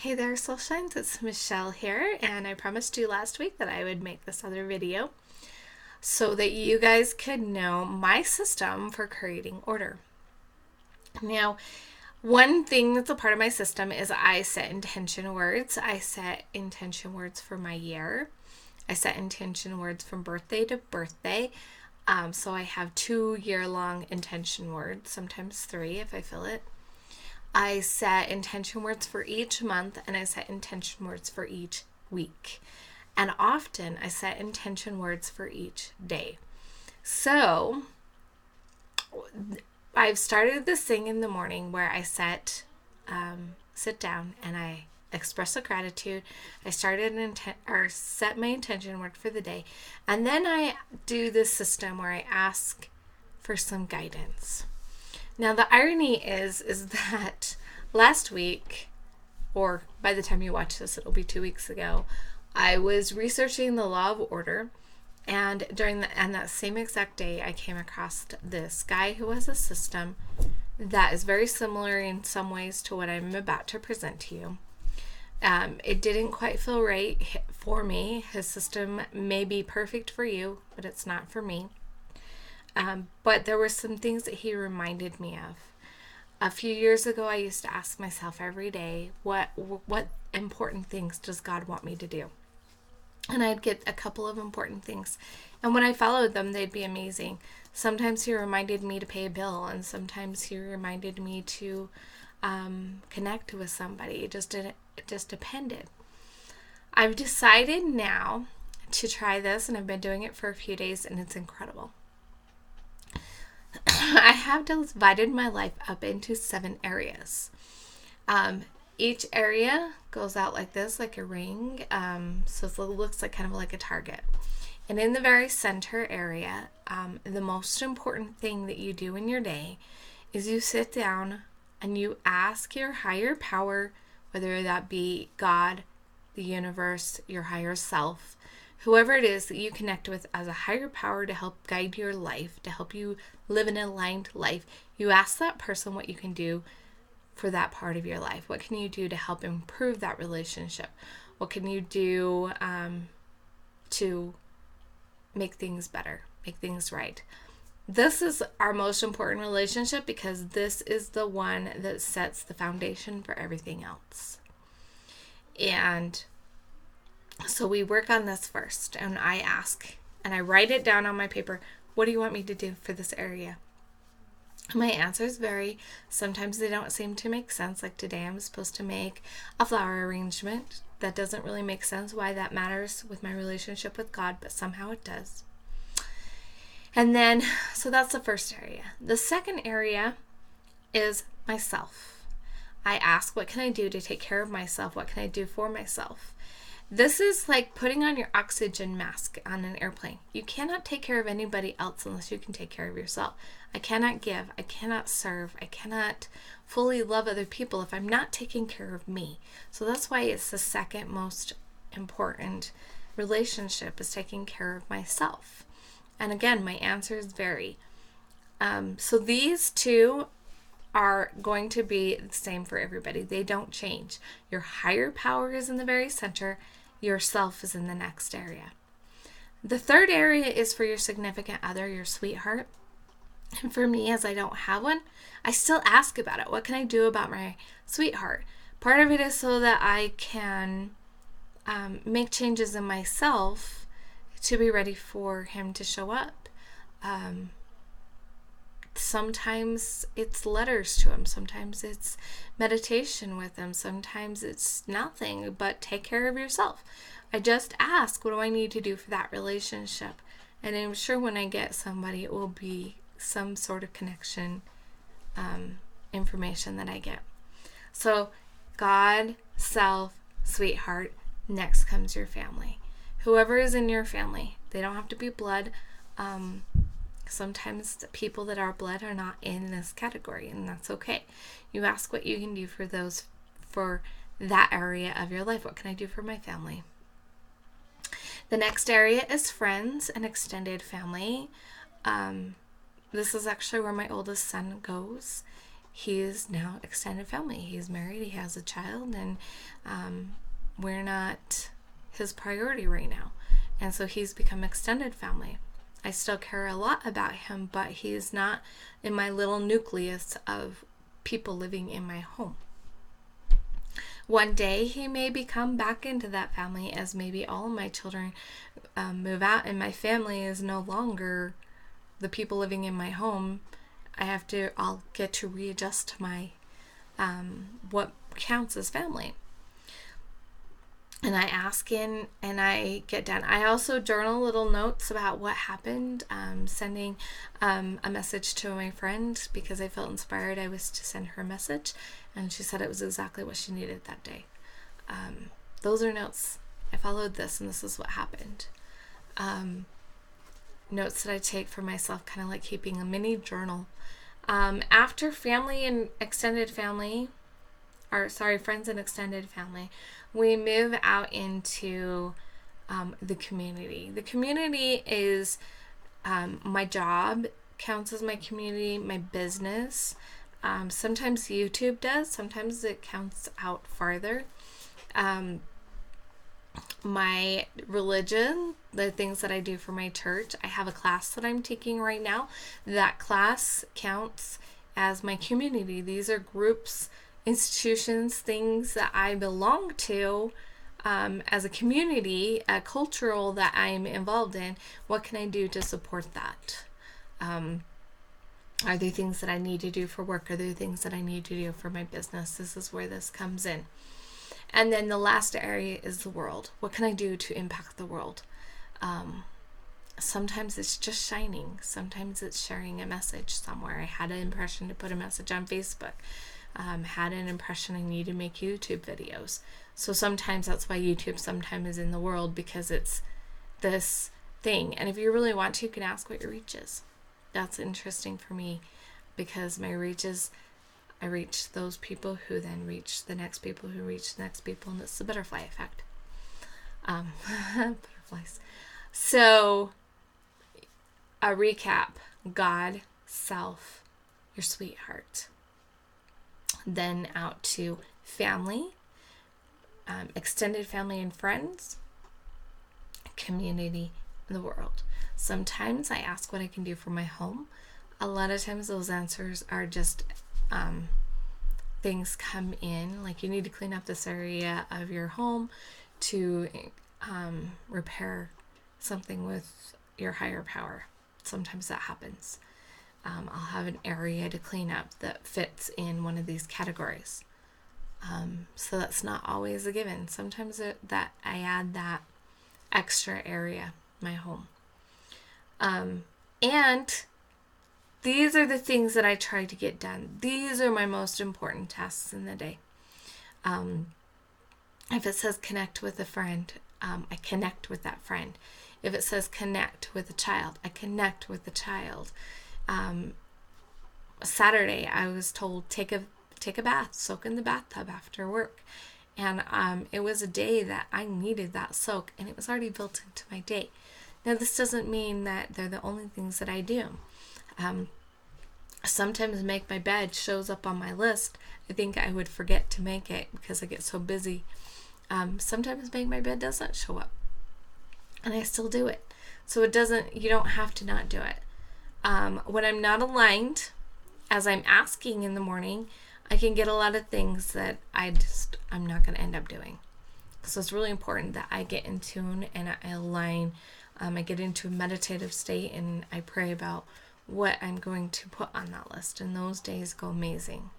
Hey there, Soul Shines. It's Michelle here, and I promised you last week that I would make this other video so that you guys could know my system for creating order. Now, one thing that's a part of my system is I set intention words. I set intention words for my year. I set intention words from birthday to birthday. So I have 2-year-long intention words, sometimes 3 if I feel it. I set intention words for each month, and I set intention words for each week. And often I set intention words for each day. So I've started this thing in the morning where I sit down and I express a gratitude. I set my intention word for the day, and then I do this system where I ask for some guidance. Now, the irony is that last week, or by the time you watch this, it'll be 2 weeks ago, I was researching the law of order, and that same exact day, I came across this guy who has a system that is very similar in some ways to what I'm about to present to you. It didn't quite feel right for me. His system may be perfect for you, but it's not for me. But there were some things that he reminded me of. A few years ago, I used to ask myself every day, what important things does God want me to do? And I'd get a couple of important things. And when I followed them, they'd be amazing. Sometimes he reminded me to pay a bill, and sometimes he reminded me to connect with somebody. It just depended. I've decided now to try this, and I've been doing it for a few days, and it's incredible. I have divided my life up into 7 areas. Each area goes out like this, like a ring. So it looks like kind of like a target. And in the very center area, the most important thing that you do in your day is you sit down and you ask your higher power, whether that be God, the universe, your higher self, whoever it is that you connect with as a higher power to help guide your life, to help you live an aligned life, you ask that person what you can do for that part of your life. What can you do to help improve that relationship? What can you do to make things better, make things right? This is our most important relationship because this is the one that sets the foundation for everything else. And so we work on this first, and I ask, and I write it down on my paper, what do you want me to do for this area? My answers vary. Sometimes they don't seem to make sense. Like today, I'm supposed to make a flower arrangement. That doesn't really make sense why that matters with my relationship with God, but somehow it does. And then, so that's the first area. The second area is myself. I ask, what can I do to take care of myself? What can I do for myself? This is like putting on your oxygen mask on an airplane. You cannot take care of anybody else unless you can take care of yourself. I cannot give, I cannot serve, I cannot fully love other people if I'm not taking care of me. So that's why it's the second most important relationship, is taking care of myself. And again, my answers vary. So these two are going to be the same for everybody. They don't change. Your higher power is in the very center. Yourself is in the next area. The third area is for your significant other, your sweetheart. And for me, as I don't have one, I still ask about it. What can I do about my sweetheart? Part of it is so that I can make changes in myself to be ready for him to show up. Sometimes it's letters to him. Sometimes it's meditation with him. Sometimes it's nothing, but take care of yourself. I just ask, what do I need to do for that relationship? And I'm sure when I get somebody, it will be some sort of connection information that I get. So God, self, sweetheart, next comes your family. Whoever is in your family, they don't have to be blood. Sometimes the people that are blood are not in this category, and that's okay. You ask what you can do for that area of your life. What can I do for my family? The next area is friends and extended family. This is actually where my oldest son goes. he is now extended family. He's married, he has a child, and we're not his priority right now. And so he's become extended family. I still care a lot about him, but he's not in my little nucleus of people living in my home. One day he may become back into that family, as maybe all of my children move out and my family is no longer the people living in my home. I'll get to readjust to my what counts as family. And I ask in and I get done. I also journal little notes about what happened, sending a message to my friend because I felt inspired. I was to send her a message, and she said it was exactly what she needed that day. Those are notes. I followed this, and this is what happened. Notes that I take for myself, kind of like keeping a mini journal. After family and extended family, friends and extended family, we move out into the community. The community is my job, counts as my community, my business. Sometimes YouTube does, sometimes it counts out farther. My religion, the things that I do for my church. I have a class that I'm taking right now. That class counts as my community. These are groups, institutions, things that I belong to as a community, a cultural that I'm involved in. What can I do to support that? Are there things that I need to do for work? Are there things that I need to do for my business? This is where this comes in. And then the last area is the world. What can I do to impact the world? Sometimes it's just shining. Sometimes it's sharing a message somewhere. I had an impression to put a message on Facebook. Had an impression I need to make YouTube videos. So sometimes that's why YouTube sometimes is in the world, because it's this thing. And if you really want to, you can ask what your reach is. That's interesting for me, because my reach is, I reach those people who then reach the next people who reach the next people, and it's the butterfly effect. Butterflies. So, a recap: God, self, your sweetheart. Then out to family, extended family and friends, community, and the world. Sometimes I ask what I can do for my home. A lot of times those answers are just things come in, like you need to clean up this area of your home to repair something with your higher power. Sometimes that happens. I'll have an area to clean up that fits in one of these categories. So that's not always a given. Sometimes that I add that extra area, my home. And these are the things that I try to get done. These are my most important tasks in the day. If it says connect with a friend, I connect with that friend. If it says connect with a child, I connect with the child. Saturday, I was told take a bath, soak in the bathtub after work. And it was a day that I needed that soak, and it was already built into my day. Now, this doesn't mean that they're the only things that I do. Sometimes make my bed shows up on my list. I think I would forget to make it because I get so busy. Sometimes make my bed doesn't show up, and I still do it. So you don't have to not do it. When I'm not aligned, as I'm asking in the morning, I can get a lot of things that I'm not going to end up doing. So it's really important that I get in tune and I align. I get into a meditative state and I pray about what I'm going to put on that list. And those days go amazing.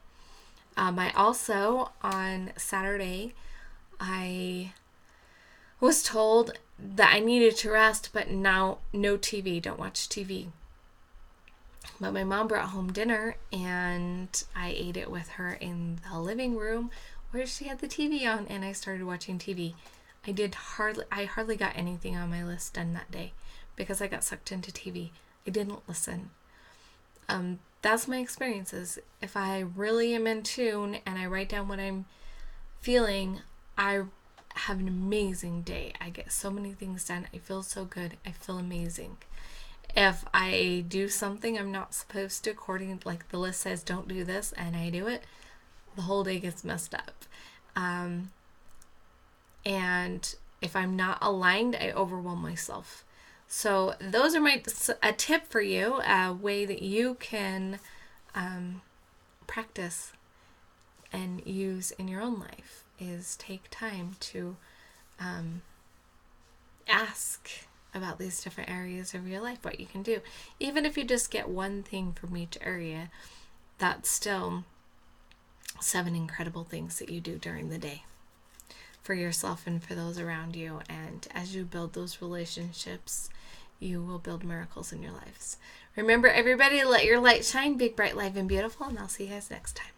I also, on Saturday, I was told that I needed to rest, but now no TV, don't watch TV. But my mom brought home dinner and I ate it with her in the living room where she had the TV on, and I started watching TV. I hardly got anything on my list done that day because I got sucked into TV. I didn't listen. That's my experiences. If I really am in tune and I write down what I'm feeling, I have an amazing day. I get so many things done. I feel so good. I feel amazing. If I do something I'm not supposed to, according like the list says don't do this, and I do it, the whole day gets messed up. And if I'm not aligned, I overwhelm myself. So those are a tip for you, a way that you can practice and use in your own life, is take time to ask about these different areas of your life, what you can do. Even if you just get one thing from each area, that's still 7 incredible things that you do during the day for yourself and for those around you. And as you build those relationships, you will build miracles in your lives. Remember, everybody, let your light shine, big, bright, live, and beautiful. And I'll see you guys next time.